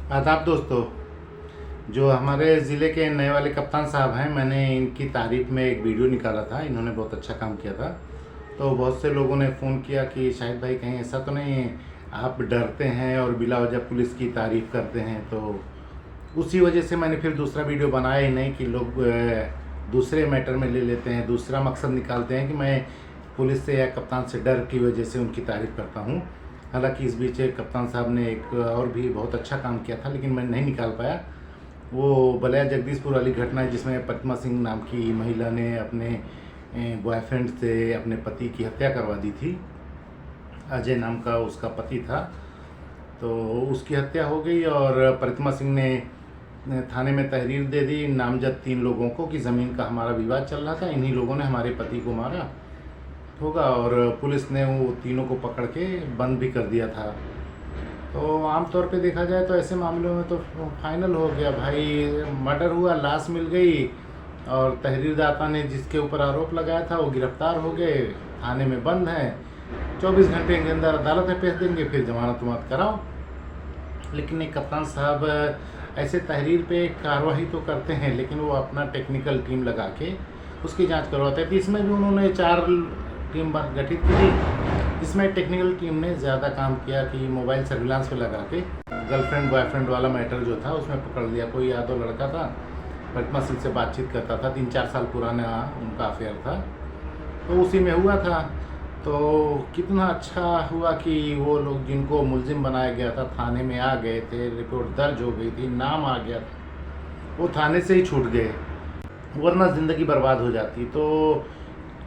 आदाब दोस्तों। जो हमारे ज़िले के नए वाले कप्तान साहब हैं, मैंने इनकी तारीफ़ में एक वीडियो निकाला था। इन्होंने बहुत अच्छा काम किया था। तो बहुत से लोगों ने फ़ोन किया कि शाहिद भाई कहीं ऐसा तो नहीं है आप डरते हैं और बिला वजह पुलिस की तारीफ़ करते हैं। तो उसी वजह से मैंने फिर दूसरा वीडियो बनाया ही नहीं कि लोग दूसरे मैटर में ले लेते हैं, दूसरा मकसद निकालते हैं कि मैं पुलिस से या कप्तान से डर की वजह से उनकी तारीफ़ करता हूँ। हालांकि इस बीच कप्तान साहब ने एक और भी बहुत अच्छा काम किया था, लेकिन मैं नहीं निकाल पाया। वो बलिया जगदीशपुर वाली घटना है जिसमें प्रतिमा सिंह नाम की महिला ने अपने बॉयफ्रेंड से अपने पति की हत्या करवा दी थी। अजय नाम का उसका पति था। तो उसकी हत्या हो गई और प्रतिमा सिंह ने थाने में तहरीर दे दी नामजद 3 लोगों को कि ज़मीन का हमारा विवाद चल रहा था, इन्हीं लोगों ने हमारे पति को मारा होगा। और पुलिस ने वो तीनों को पकड़ के बंद भी कर दिया था। तो आमतौर पे देखा जाए तो ऐसे मामलों में तो फाइनल हो गया भाई, मर्डर हुआ, लाश मिल गई और तहरीरदाता ने जिसके ऊपर आरोप लगाया था वो गिरफ्तार हो गए, थाने में बंद हैं, 24 घंटे के अंदर अदालत में पेश देंगे, फिर जमानत वमानत कराओ। लेकिन एक कप्तान साहब ऐसे तहरीर पे कार्रवाई तो करते हैं, लेकिन वो अपना टेक्निकल टीम लगा के उसकी जांच करवाते हैं। तो इसमें भी उन्होंने 4 टीम गठित की थी। इसमें टेक्निकल टीम ने ज़्यादा काम किया कि मोबाइल सर्विलांस पे लगा के गर्लफ्रेंड बॉयफ्रेंड वाला मैटर जो था उसमें पकड़ लिया। कोई यादव लड़का था, प्रतिमा सिंह से बातचीत करता था, 3-4 साल पुराना उनका अफेयर था, तो उसी में हुआ था। तो कितना अच्छा हुआ कि वो लोग जिनको मुलजिम बनाया गया था थाने में आ गए थे, रिपोर्ट दर्ज हो गई थी, नाम आ गया था, वो थाने से ही छूट गए, वरना ज़िंदगी बर्बाद हो जाती। तो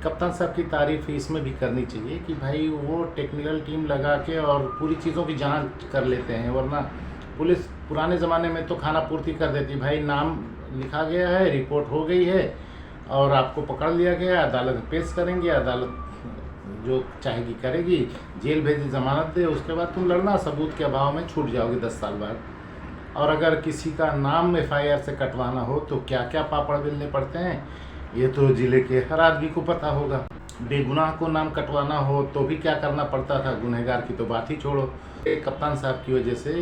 कप्तान साहब की तारीफ़ इसमें भी करनी चाहिए कि भाई वो टेक्निकल टीम लगा के और पूरी चीज़ों की जांच कर लेते हैं। वरना पुलिस पुराने ज़माने में तो खाना पूर्ति कर देती, भाई नाम लिखा गया है, रिपोर्ट हो गई है और आपको पकड़ लिया गया, अदालत में पेश करेंगे, अदालत जो चाहेगी करेगी, जेल भेजी, ज़मानत दे, उसके बाद तुम लड़ना, सबूत के अभाव में छूट जाओगे 10 साल बाद। और अगर किसी का नाम FIR से कटवाना हो तो क्या क्या पापड़ बेलने पड़ते हैं, ये तो ज़िले के हर आदमी को पता होगा। बेगुनाह को नाम कटवाना हो तो भी क्या करना पड़ता था, गुनहगार की तो बात ही छोड़ो। कप्तान साहब की वजह से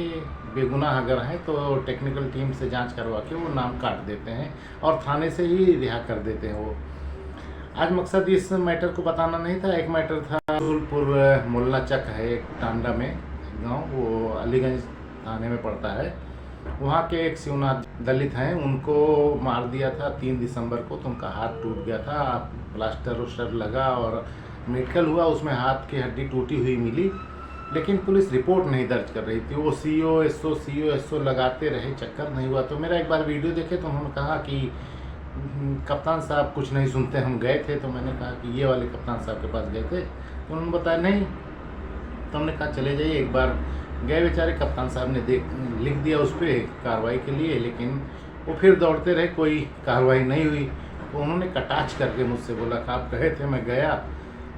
बेगुनाह अगर हैं तो टेक्निकल टीम से जांच करवा के वो नाम काट देते हैं और थाने से ही रिहा कर देते हैं वो। आज मकसद इस मैटर को बताना नहीं था। एक मैटर था रसूलपुर मुल्ला चक है एक टांडा में गांव, वो अलीगंज थाने में पड़ता है। वहाँ के एक शिवनाथ दलित हैं, उनको मार दिया था 3 दिसंबर को। तो उनका हाथ टूट गया था, प्लास्टर उस्टर लगा और मेडिकल हुआ, उसमें हाथ की हड्डी टूटी हुई मिली, लेकिन पुलिस रिपोर्ट नहीं दर्ज कर रही थी। वो CO लगाते रहे, चक्कर नहीं हुआ। तो मेरा एक बार वीडियो देखे तो उन्होंने कहा कि कप्तान साहब कुछ नहीं सुनते, हम गए थे। तो मैंने कहा कि ये वाले कप्तान साहब के पास गए थे, तो उन्होंने बताया नहीं। तो हमने कहा चले जाइए। एक बार गए, बेचारे कप्तान साहब ने लिख दिया उस पर कार्रवाई के लिए, लेकिन वो फिर दौड़ते रहे, कोई कार्रवाई नहीं हुई। तो उन्होंने कटाक्ष करके मुझसे बोला कि आप कहे थे, मैं गया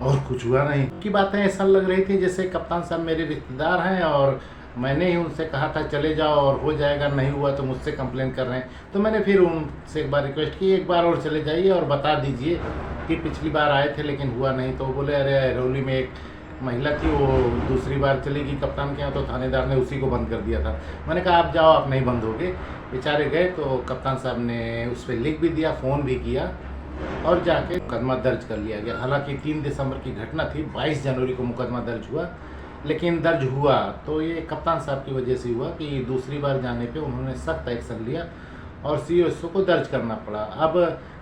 और कुछ हुआ नहीं। की बातें ऐसा लग रही थी जैसे कप्तान साहब मेरे रिश्तेदार हैं और मैंने ही उनसे कहा था चले जाओ और हो जाएगा, नहीं हुआ तो मुझसे कंप्लेन कर रहे हैं। तो मैंने फिर उनसे एक बार रिक्वेस्ट की, एक बार और चले जाइए और बता दीजिए कि पिछली बार आए थे लेकिन हुआ नहीं। तो बोले अरे अरौली में एक महिला थी, वो दूसरी बार चली गई कप्तान के यहाँ, तो थानेदार ने उसी को बंद कर दिया था। मैंने कहा आप जाओ, आप नहीं बंद होगे। बेचारे गए तो कप्तान साहब ने उस पर लिख भी दिया, फ़ोन भी किया और जाके मुकदमा दर्ज कर लिया गया। हालांकि 3 दिसंबर की घटना थी, 22 जनवरी को मुकदमा दर्ज हुआ, लेकिन दर्ज हुआ तो ये कप्तान साहब की वजह से हुआ कि दूसरी बार जाने पे उन्होंने सख्त एक्शन लिया और CO को दर्ज करना पड़ा। अब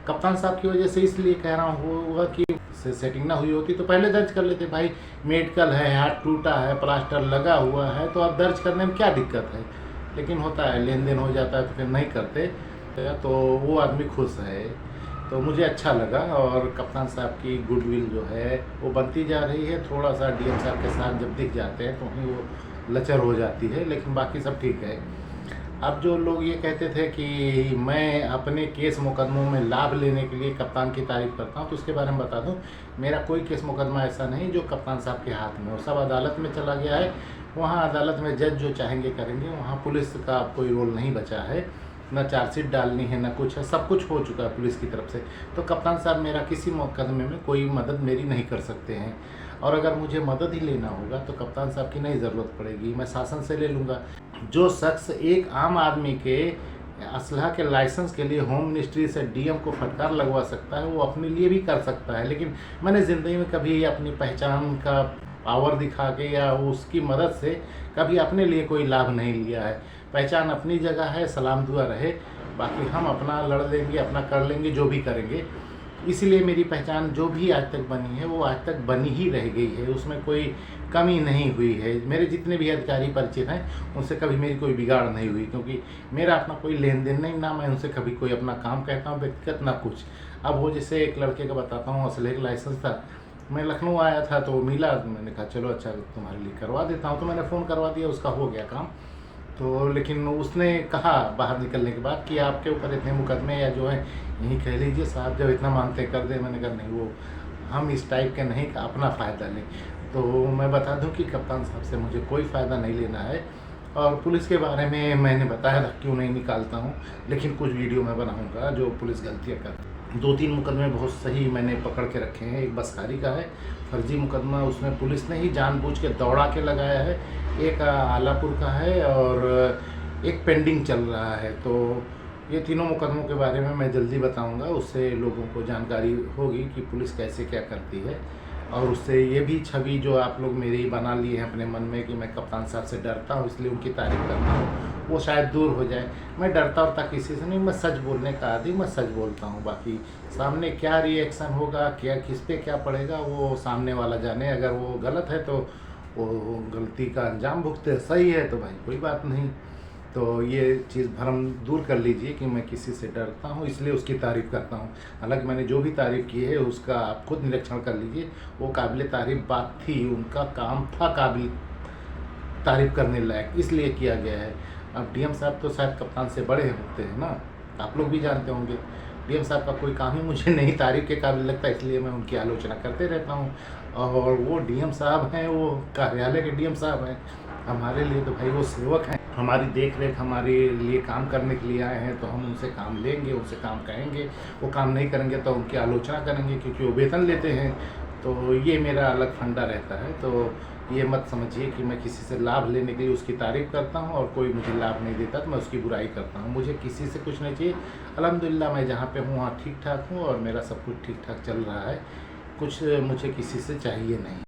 कप्तान साहब की वजह से इसलिए कह रहा हुआ कि सेटिंग ना हुई होती तो पहले दर्ज कर लेते। भाई मेडिकल है, हाथ टूटा है, प्लास्टर लगा हुआ है, तो अब दर्ज करने में क्या दिक्कत है। लेकिन होता है, लेन देन हो जाता है तो फिर नहीं करते, तो वो आदमी खुश है। तो मुझे अच्छा लगा और कप्तान साहब की गुडविल जो है वो बनती जा रही है। थोड़ा सा DM साहब के साथ जब दिख जाते हैं तो वहीं वो लचर हो जाती है, लेकिन बाकी सब ठीक है। अब जो लोग ये कहते थे कि मैं अपने केस मुकदमों में लाभ लेने के लिए कप्तान की तारीफ़ करता हूँ, तो उसके बारे में बता दूँ, मेरा कोई केस मुकदमा ऐसा नहीं जो कप्तान साहब के हाथ में हो। सब अदालत में चला गया है, वहाँ अदालत में जज जो चाहेंगे करेंगे, वहाँ पुलिस का कोई रोल नहीं बचा है, ना चार्जशीट डालनी है ना कुछ है, सब कुछ हो चुका है पुलिस की तरफ से। तो कप्तान साहब मेरा किसी मुकदमे में कोई मदद मेरी नहीं कर सकते हैं। और अगर मुझे मदद ही लेना होगा तो कप्तान साहब की नहीं ज़रूरत पड़ेगी, मैं शासन से ले लूँगा। जो शख्स एक आम आदमी के असलहा के लाइसेंस के लिए होम मिनिस्ट्री से डीएम को फटकार लगवा सकता है, वो अपने लिए भी कर सकता है। लेकिन मैंने ज़िंदगी में कभी अपनी पहचान का पावर दिखा के या उसकी मदद से कभी अपने लिए कोई लाभ नहीं लिया है। पहचान अपनी जगह है, सलाम दुआ रहे, बाकी हम अपना लड़ लेंगे, अपना कर लेंगे, जो भी करेंगे। इसलिए मेरी पहचान जो भी आज तक बनी है वो आज तक बनी ही रह गई है, उसमें कोई कमी नहीं हुई है। मेरे जितने भी अधिकारी परिचित हैं उनसे कभी मेरी कोई बिगाड़ नहीं हुई, क्योंकि मेरा अपना कोई लेन देन नहीं, ना मैं उनसे कभी कोई अपना काम कहता हूँ व्यक्तिगत, ना कुछ। अब वो जैसे एक लड़के का बताता हूँ, असलहे का लाइसेंस था, मैं लखनऊ आया था तो मिला, मैंने कहा चलो अच्छा तुम्हारे लिए करवा देता हूँ, तो मैंने फ़ोन करवा दिया, उसका हो गया काम। तो लेकिन उसने कहा बाहर निकलने के बाद कि आपके ऊपर इतने मुकदमे या जो है यहीं कह लीजिए साहब, जब इतना मानते कर दे। मैंने कहा नहीं, वो हम इस टाइप के नहीं, अपना फ़ायदा लें। तो मैं बता दूं कि कप्तान साहब से मुझे कोई फ़ायदा नहीं लेना है। और पुलिस के बारे में मैंने बताया था क्यों नहीं निकालता हूं, लेकिन कुछ वीडियो मैं बनाऊंगा जो पुलिस गलतियां करती है। 2-3 मुकदमे बहुत सही मैंने पकड़ के रखे हैं। एक बसखारी का है फर्जी मुकदमा, उसमें पुलिस ने ही जानबूझ के दौड़ा के लगाया है। एक आलापुर का है और एक पेंडिंग चल रहा है। तो ये तीनों मुकदमों के बारे में मैं जल्दी बताऊंगा, उससे लोगों को जानकारी होगी कि पुलिस कैसे क्या करती है। और उससे ये भी छवि जो आप लोग मेरी बना लिए हैं अपने मन में कि मैं कप्तान साहब से डरता हूँ इसलिए उनकी तारीफ करता हूँ, वो शायद दूर हो जाए। मैं डरता उरता किसी से नहीं, मैं सच बोलने का आदमी, मैं सच बोलता हूँ। बाकी सामने क्या रिएक्शन होगा, क्या किस पे क्या पड़ेगा, वो सामने वाला जाने। अगर वो गलत है तो वो गलती का अंजाम भुगते, सही है तो भाई कोई बात नहीं। तो ये चीज़ भ्रम दूर कर लीजिए कि मैं किसी से डरता हूँ इसलिए उसकी तारीफ़ करता हूँ। हालांकि मैंने जो भी तारीफ़ की है उसका आप खुद निरीक्षण कर लीजिए, वो काबिल तारीफ़ बात थी, उनका काम था काबिल तारीफ़ करने लायक, इसलिए किया गया है। अब डीएम साहब तो शायद कप्तान से बड़े होते हैं ना, आप लोग भी जानते होंगे। डीएम साहब का कोई काम ही मुझे नहीं तारीफ़ के काबिल लगता, इसलिए मैं उनकी आलोचना करते रहता हूँ। और वो डीएम साहब हैं, वो कार्यालय के डीएम साहब हैं, हमारे लिए तो भाई वो सेवक हैं, हमारी देख रेख हमारे लिए काम करने के लिए आए हैं। तो हम उनसे काम लेंगे, उनसे काम कहेंगे, वो काम नहीं करेंगे तो उनकी आलोचना करेंगे, क्योंकि वो वेतन लेते हैं। तो ये मेरा अलग फंडा रहता है। तो ये मत समझिए कि मैं किसी से लाभ लेने के लिए उसकी तारीफ़ करता हूँ और कोई मुझे लाभ नहीं देता तो मैं उसकी बुराई करता हूँ। मुझे किसी से कुछ नहीं चाहिए। अल्हम्दुलिल्लाह मैं जहाँ पे हूँ वहाँ ठीक ठाक हूँ और मेरा सब कुछ ठीक ठाक चल रहा है। कुछ मुझे किसी से चाहिए नहीं।